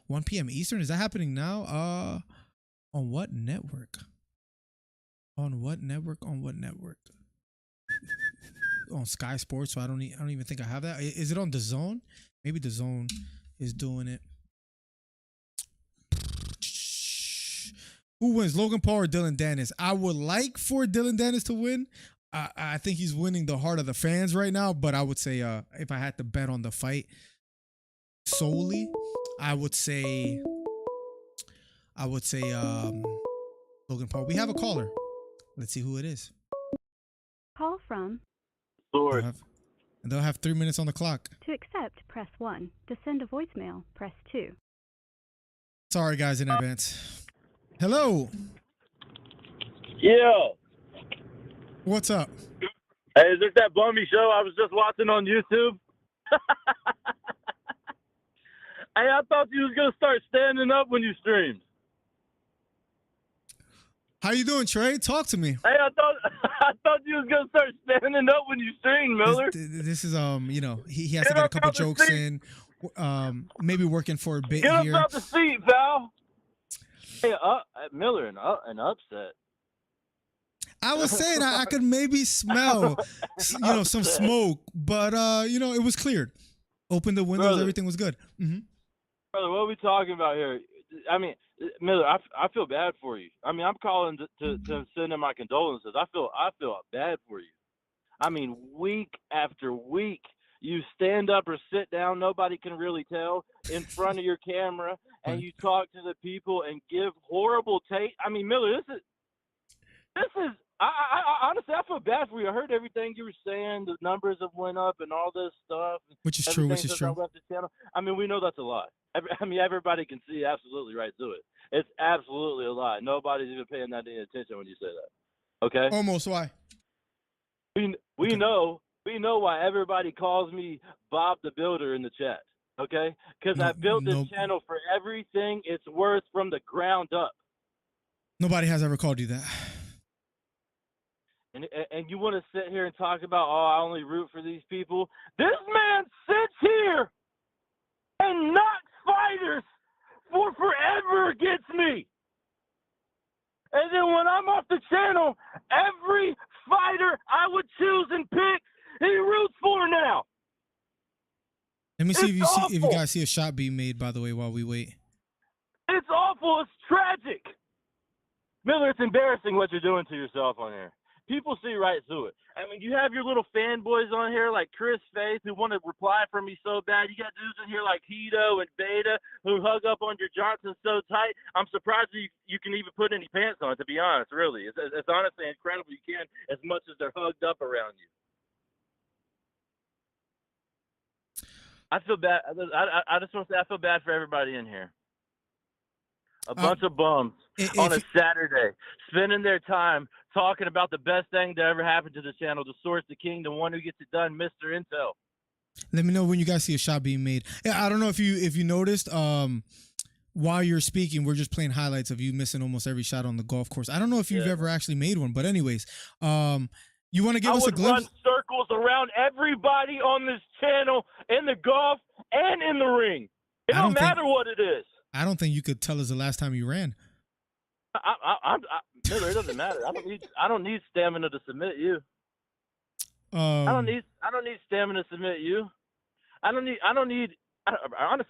1 p.m. Eastern. Is that happening now? On what network? On what network? On what network? On Sky Sports. So I don't even think I have that. Is it on DAZN? Maybe DAZN is doing it. Who wins, Logan Paul or Dylan Dennis? I would like for Dylan Dennis to win. I think he's winning the heart of the fans right now. But I would say if I had to bet on the fight solely, I would say Logan Paul. We have a caller. Let's see who it is. Call from. They'll have 3 minutes on the clock. To accept, press 1. To send a voicemail, press 2. Sorry, guys, in advance. Hello. Yeah. What's up? Hey, is this that bummy show I was just watching on YouTube? Hey, I thought you was going to start standing up when you streamed. How you doing, Trey? Talk to me. Hey, I thought you was gonna start standing up when you streamed, Miller. This is he has to get a couple jokes in. Maybe working for a bit Get here. up out the seat, pal. Hey, Miller, an upset. I was saying I could maybe smell, some smoke, but it was cleared. Opened the windows, Brother. everything was good. Mm-hmm. Brother, what are we talking about here? I mean, Miller, I feel bad for you. I mean, I'm calling to send in my condolences. I feel bad for you. I mean, week after week, you stand up or sit down, nobody can really tell, in front of your camera, and you talk to the people and give horrible take. I mean, Miller, this is. I honestly, I feel bad for you. I heard everything you were saying. The numbers have went up and all this stuff. Which is true. Since I left the channel. I mean, we know that's a lie. Everybody can see absolutely right through it. It's absolutely a lie. Nobody's even paying that any attention when you say that. Okay? Almost. Why? We know why everybody calls me Bob the Builder in the chat. Okay? Because I built this channel for everything it's worth from the ground up. Nobody has ever called you that. And you want to sit here and talk about, I only root for these people. This man sits here and knocks fighters for forever against me. And then when I'm off the channel, every fighter I would choose and pick, he roots for now. Let me see if you guys see a shot being made, by the way, while we wait. It's awful. It's tragic. Miller, it's embarrassing what you're doing to yourself on here. People see right through it. I mean, you have your little fanboys on here like Chris Faith who want to reply for me so bad. You got dudes in here like Hito and Beta who hug up on your Johnson so tight. I'm surprised you can even put any pants on, to be honest, really. It's honestly incredible you can, as much as they're hugged up around you. I feel bad. I just want to say I feel bad for everybody in here. A bunch of bums on a Saturday, spending their time talking about the best thing that ever happened to the channel, the source, the king, the one who gets it done, Mr. Intel. Let me know when you guys see a shot being made. Yeah, I don't know if you noticed. While you're speaking, we're just playing highlights of you missing almost every shot on the golf course. I don't know if you've ever actually made one, but anyways, you want to give us a glimpse? I would run circles around everybody on this channel in the golf and in the ring. It don't matter what it is. I don't think you could tell us the last time you ran. Miller, it doesn't matter. I don't need stamina to submit you. I don't need stamina to submit you. Honestly,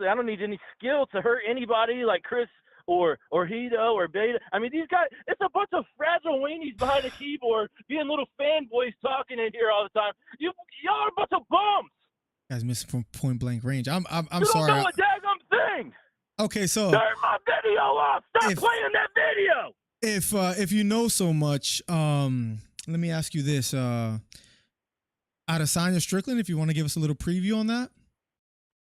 I don't need any skill to hurt anybody like Chris or Hito or Beta. I mean, these guys, it's a bunch of fragile weenies behind a keyboard being little fanboys talking in here all the time. Y'all are a bunch of bums. You guys missing from point blank range. I'm you sorry. Don't know a daggum thing. Okay, so turn my video off. Stop playing that video. If you know so much, let me ask you this: Adesanya Strickland, if you want to give us a little preview on that.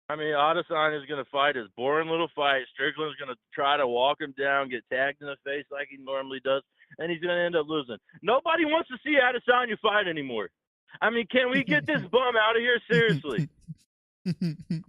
I mean, Adesanya is going to fight his boring little fight. Strickland's going to try to walk him down, get tagged in the face like he normally does, and he's going to end up losing. Nobody wants to see Adesanya fight anymore. I mean, can we get this bum out of here? Seriously.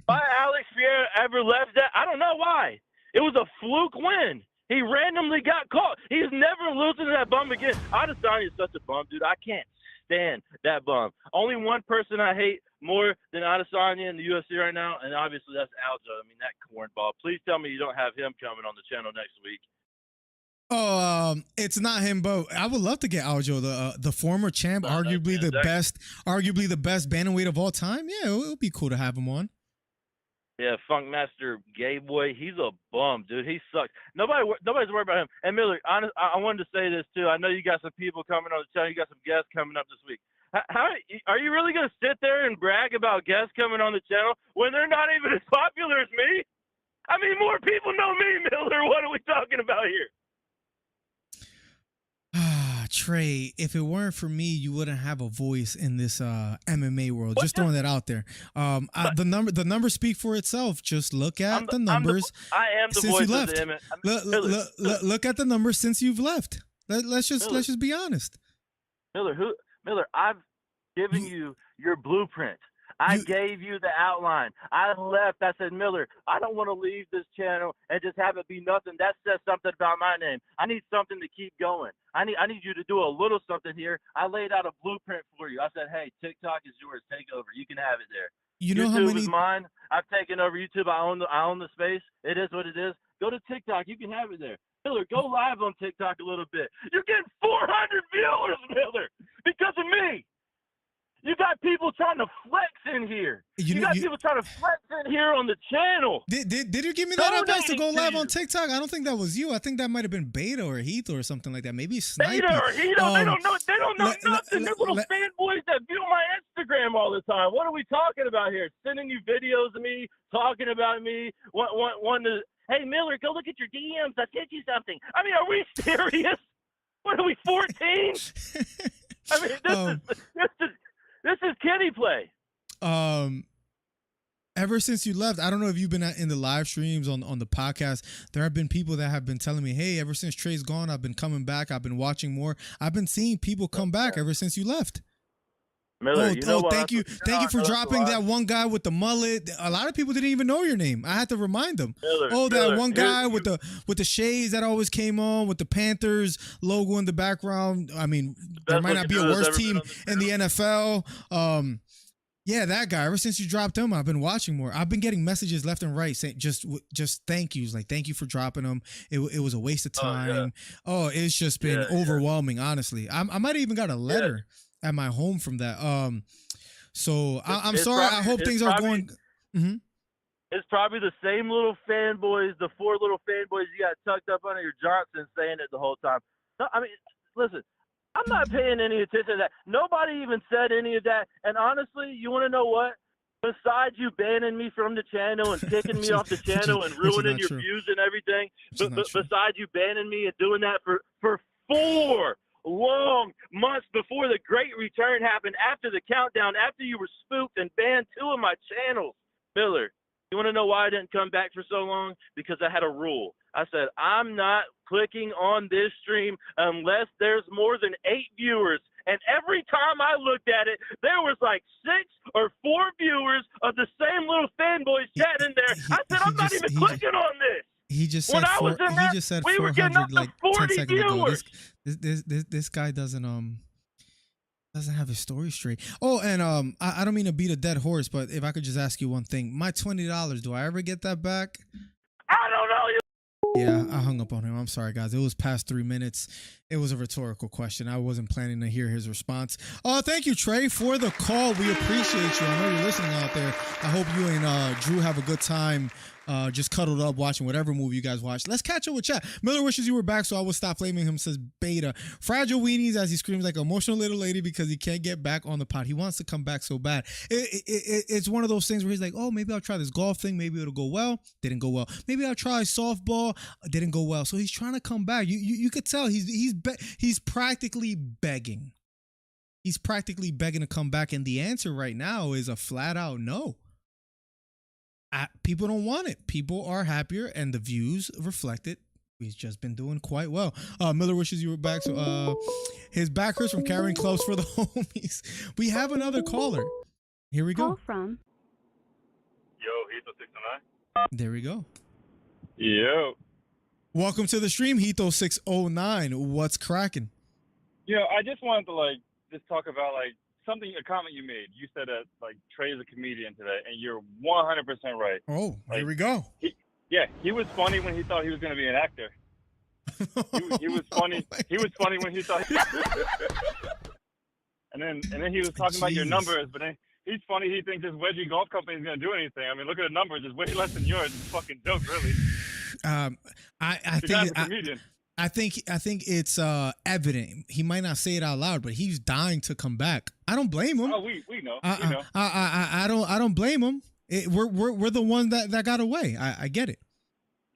Why Alex Pierre ever left that? I don't know why. It was a fluke win. He randomly got caught. He's never losing to that bum again. Adesanya is such a bum, dude. I can't stand that bum. Only one person I hate more than Adesanya in the UFC right now, and obviously that's Aljo. I mean, that cornball. Please tell me you don't have him coming on the channel next week. Oh, it's not him, but I would love to get Aljo, the former champ, arguably the best bantamweight of all time. Yeah, it would be cool to have him on. Yeah, Funk Master Gay Boy, he's a bum, dude. He sucks. Nobody's worried about him. And Miller, I wanted to say this too. I know you got some people coming on the channel. You got some guests coming up this week. How are you really going to sit there and brag about guests coming on the channel when they're not even as popular as me? I mean, more people know me, Miller. What are we talking about here? Trey, if it weren't for me, you wouldn't have a voice in this MMA world. Just throwing that out there. The numbers speak for itself. Just look at the numbers. I am the voice of the MMA. Look at the numbers since you've left. Let's just be honest. Miller, I've given you your blueprint. I gave you the outline. I left. I said, Miller, I don't want to leave this channel and just have it be nothing. That says something about my name. I need something to keep going. I need you to do a little something here. I laid out a blueprint for you. I said, hey, TikTok is yours. Take over. You can have it there. You know YouTube how many is mine. I've taken over YouTube. I own the space. It is what it is. Go to TikTok. You can have it there. Miller, go live on TikTok a little bit. You're getting 400 viewers, Miller, because of me. You got people trying to flex in here. You got people trying to flex in here on the channel. Did you give me that advice to go live on TikTok? I don't think that was you. I think that might have been Beta or Heath or something like that. Maybe Snipey. Beta or Heath. They don't know. They don't know nothing. They're little fanboys that view my Instagram all the time. What are we talking about here? Sending you videos of me talking about me. Hey Miller, go look at your DMs. I sent you something. I mean, are we serious? What are we, 14? I mean, this is kiddie play. Ever since you left, I don't know if you've been in the live streams on the podcast. There have been people that have been telling me, hey, ever since Trey's gone, I've been coming back. I've been watching more. I've been seeing people come back ever since you left. Miller, thank you for dropping that one guy with the mullet. A lot of people didn't even know your name. I had to remind them. That one guy with the shades that always came on with the Panthers logo in the background. I mean, there might not be a worse team in the NFL. Yeah, that guy. Ever since you dropped him, I've been watching more. I've been getting messages left and right saying just thank yous, like thank you for dropping them. It was a waste of time. It's just been overwhelming, honestly. I might have even got a letter at my home from that. So I'm sorry. I hope things are going. Mm-hmm. It's probably the same little fanboys, the 4 little fanboys you got tucked up under your Johnson saying it the whole time. No, I mean, listen, I'm not paying any attention to that. Nobody even said any of that. And honestly, you want to know what? Besides you banning me from the channel and kicking me off the channel and ruining your views and everything, besides you banning me and doing that for 4 long months before the great return happened, after the countdown, after you were spooked and banned 2 of my channels. Miller, you want to know why I didn't come back for so long? Because I had a rule. I said, I'm not clicking on this stream unless there's more than 8 viewers. And every time I looked at it, there was like 6 or 4 viewers of the same little fanboys chat in there. I said, I'm not even clicking on this. He just said he just said 400 like 10 seconds ago. This guy doesn't have his story straight. Oh, and I don't mean to beat a dead horse, but if I could just ask you one thing, my $20, do I ever get that back? I don't know. Yeah, I hung up on him. I'm sorry, guys. It was past 3 minutes. It was a rhetorical question. I wasn't planning to hear his response. Thank you, Trey, for the call. We appreciate you. I know you're listening out there. I hope you and Drew have a good time just cuddled up watching whatever movie you guys watch. Let's catch up with chat. Miller wishes you were back, so I will stop blaming him, says Beta. Fragile weenies as he screams like an emotional little lady because he can't get back on the pod. He wants to come back so bad. It's one of those things where he's like, oh, maybe I'll try this golf thing. Maybe it'll go well. Didn't go well. Maybe I'll try softball. Didn't go well. So he's trying to come back. You could tell he's practically begging. He's practically begging to come back. And the answer right now is a flat out no. People don't want it. People are happier, and the views reflect it. He's just been doing quite well. Miller wishes you were back. So his back hurts from carrying clubs for the homies. We have another caller. Here we go. Call from. Yo, Hito 609. There we go. Yo. Welcome to the stream, Hito 609. What's cracking? I just wanted to just talk about a comment you made. You said that Trey is a comedian today, and you're 100% right. Oh, here we go. He was funny when he thought he was going to be an actor. He was funny. He was funny when he thought. And then he was talking about your numbers, but then he's funny. He thinks this wedgie golf company is going to do anything. I mean, look at the numbers. It's way less than yours. It's a fucking joke, really. I think it's evident. He might not say it out loud, but he's dying to come back. I don't blame him. Oh, we know. We know. I don't blame him. We're the ones that got away. I get it.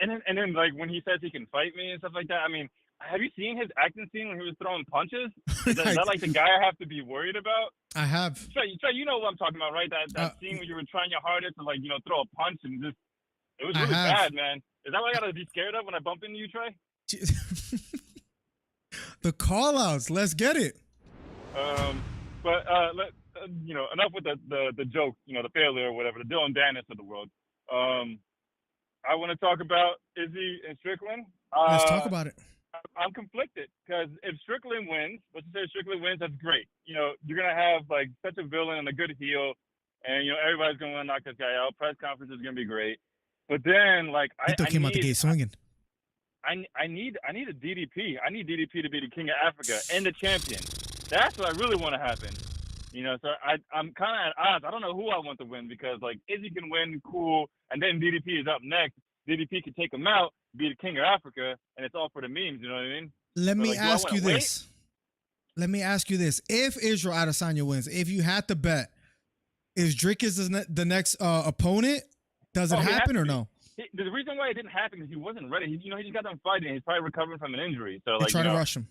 And then like when he says he can fight me and stuff like that. I mean, have you seen his acting scene when he was throwing punches? Is that like the guy I have to be worried about? I have. Trey, you know what I'm talking about, right? That scene where you were trying your hardest to like throw a punch and just it was really bad, man. Is that what I gotta be scared of when I bump into you, Trey? The call-outs. Let's get it. But enough with the joke, the failure or whatever, the Dylan Dennis of the world. I want to talk about Izzy and Strickland. Let's talk about it. I'm conflicted because if Strickland wins, let's just say Strickland wins, that's great. You're gonna have like such a villain and a good heel, and everybody's gonna want to knock this guy out. Press conference is gonna be great, but then like I came out the gate swinging. I need a DDP. I need DDP to be the king of Africa and the champion. That's what I really want to happen. So I'm kind of at odds. I don't know who I want to win because like Izzy can win, cool, and then DDP is up next. DDP can take him out, be the king of Africa, and it's all for the memes. You know what I mean? Let me ask you this. Let me ask you this: if Israel Adesanya wins, if you had to bet, is Dricus the next opponent? Does it happen or no? The reason why it didn't happen is he wasn't ready. He just got done fighting. He's probably recovering from an injury. So try to rush him.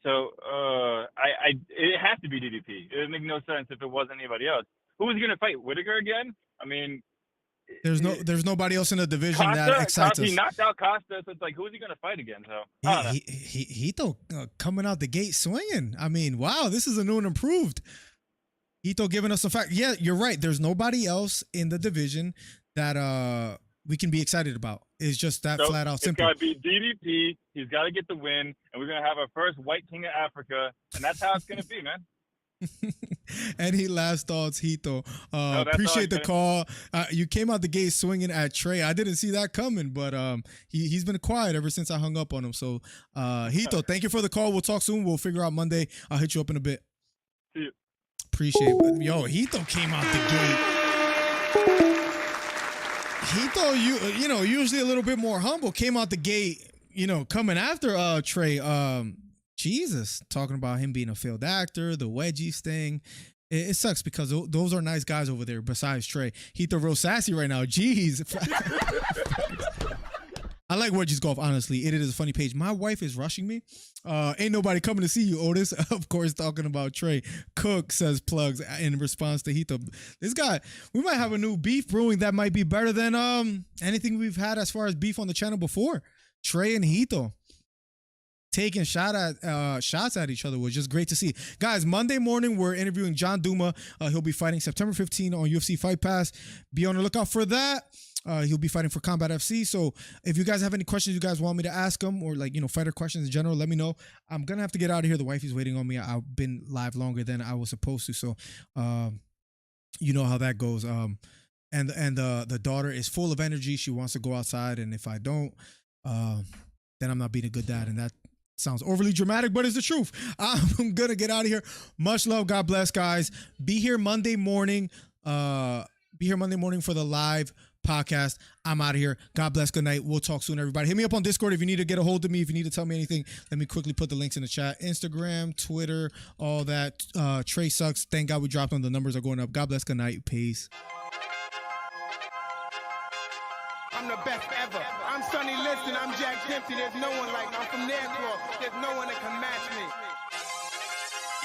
So it has to be DDP. It would make no sense if it wasn't anybody else. Who was he gonna fight? Whitaker again? I mean, there's nobody else in the division that excites us. He knocked out Costa, so it's like who's he gonna fight again? So Hito coming out the gate swinging. I mean, wow, this is a new and improved. Hito giving us a fact. Yeah, you're right. There's nobody else in the division that we can be excited about. It's just that flat out simple. It's got to be DDP. He's got to get the win, and we're going to have our first white king of Africa, and that's how it's going to be, man. Any last thoughts, Hito? Appreciate the call. You came out the gate swinging at Trey. I didn't see that coming, but he's been quiet ever since I hung up on him. So, Hito, thank you for the call. We'll talk soon. We'll figure out Monday. I'll hit you up in a bit. See you. Appreciate it. Yo, Hito came out the gate. Hito, usually a little bit more humble, came out the gate, coming after Trey. Jesus, talking about him being a failed actor, the wedgies thing. It sucks because those are nice guys over there besides Trey. Hito real sassy right now. Jeez. I like Wedgies Golf, honestly. It is a funny page. My wife is rushing me. Ain't nobody coming to see you, Otis. Of course, talking about Trey. Cook says plugs in response to Hito. This guy, we might have a new beef brewing that might be better than anything we've had as far as beef on the channel before. Trey and Hito taking shots at each other was just great to see. Guys, Monday morning, we're interviewing John Duma. He'll be fighting September 15 on UFC Fight Pass. Be on the lookout for that. He'll be fighting for Combat FC. So if you guys have any questions you guys want me to ask him or fighter questions in general, let me know. I'm going to have to get out of here. The wifey's waiting on me. I've been live longer than I was supposed to. So you know how that goes. And the daughter is full of energy. She wants to go outside. And if I don't, then I'm not being a good dad. And that sounds overly dramatic, but it's the truth. I'm going to get out of here. Much love. God bless, guys. Be here Monday morning. For the live podcast. I'm out of here. God bless. Good night. We'll talk soon, everybody. Hit me up on Discord if you need to get a hold of me. If you need to tell me anything, let me quickly put the links in the chat. Instagram, Twitter, all that. Trey sucks. Thank God we dropped on. The numbers are going up. God bless. Good night. Peace. I'm the best ever. I'm Sonny Liston. I'm Jack Dempsey. There's no one like me. I'm from Nairclaw. There's no one that can match me.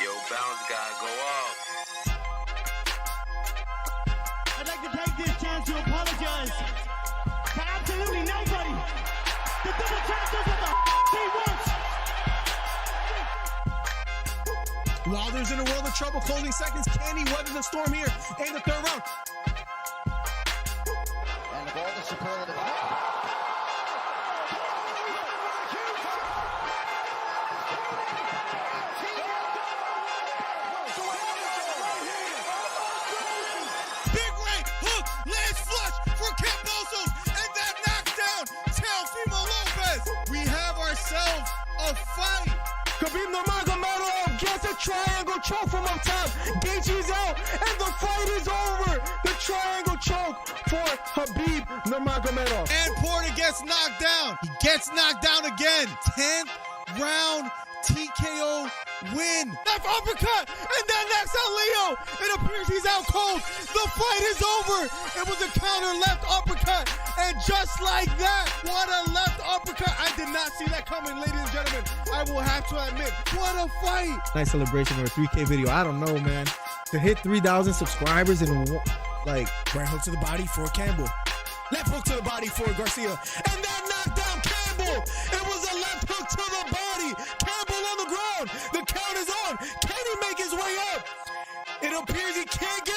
Yo, bounce guy, go off. I'd like to take this chance to apologize for absolutely nobody. The double champ does what the he wants. Wilder's in a world of trouble, closing seconds. Can he weather the storm here in the third round? And the ball to superlative. Big right hook, lands flush for Cambosos, and that knockdown Teofimo Lopez. We have our triangle choke from up top. Gaethje's out, and the fight is over. The triangle choke for Khabib Nurmagomedov. And Porter gets knocked down. He gets knocked down again. 10th round TKO win. Left uppercut, and then knocks out Leo. It appears he's out cold. The fight is over. It was a counter left uppercut, and just like that, what a left uppercut. I did not see that coming, ladies and gentlemen. I will have to admit, what a fight. Nice celebration for a 3K video. I don't know, man. To hit 3,000 subscribers in like Right hook to the body for Campbell. left hook to the body for Garcia, and that knocked down Campbell. It was a left hook to the body. Campbell on the ground. The count is on. Can he make his way up? It appears he can't get